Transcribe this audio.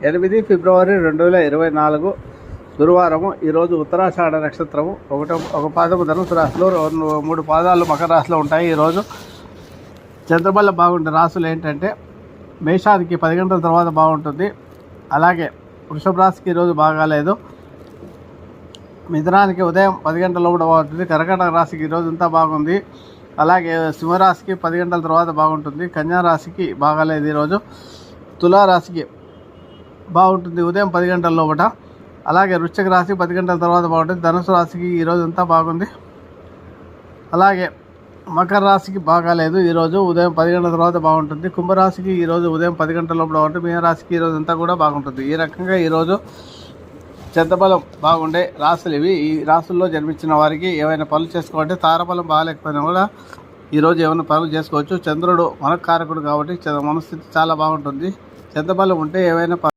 8 ఫిబ్రవరి 2024 గురువారము. ఈరోజు ఉత్తరాషాఢ నక్షత్రము. ఒక పాదము ధనుసు రాశిలో, 3 పాదాలు మకర రాశిలో ఉంటాయి. ఈరోజు చంద్రబలం బాగుండే రాశులు ఏంటంటే మేషానికి 10 గంటల తర్వాత బాగుంటుంది. అలాగే వృషభ రాశికి ఈరోజు బాగాలేదు. మిథునానికి ఉదయం 10 గంటల లోపల బాగుంటుంది. కర్కాటక రాశికి ఈరోజు అంతా బాగుంది. అలాగే సింహరాశికి 10 గంటల తర్వాత బాగుంటుంది. కన్యా రాశికి బాగాలేదు ఈరోజు. తులారాశికి బాగుంటుంది ఉదయం 10 గంటల లోపల. అలాగే వృశ్చిక రాశికి 10 గంటల తర్వాత బాగుంటుంది. ధనుసు రాశికి ఈరోజు అంతా బాగుంది. అలాగే మకర రాశికి బాగాలేదు ఈరోజు, ఉదయం 10 గంటల తర్వాత బాగుంటుంది. కుంభరాశికి ఈరోజు ఉదయం 10 గంటల లోపల బాగుంటుంది. మీనరాశికి ఈరోజు అంతా కూడా బాగుంటుంది. ఈ రకంగా ఈరోజు చంద్రబలం బాగుండే రాశులు ఇవి. ఈ రాశుల్లో జన్మించిన వారికి ఏవైనా పనులు చేసుకోవాలంటే, తారబలం బాగాలేకపోయినా కూడా ఈరోజు ఏమైనా పనులు చేసుకోవచ్చు. చంద్రుడు మనకారకుడు కాబట్టి మనస్థితి చాలా బాగుంటుంది. చంద్రబలం ఉంటే ఏవైనా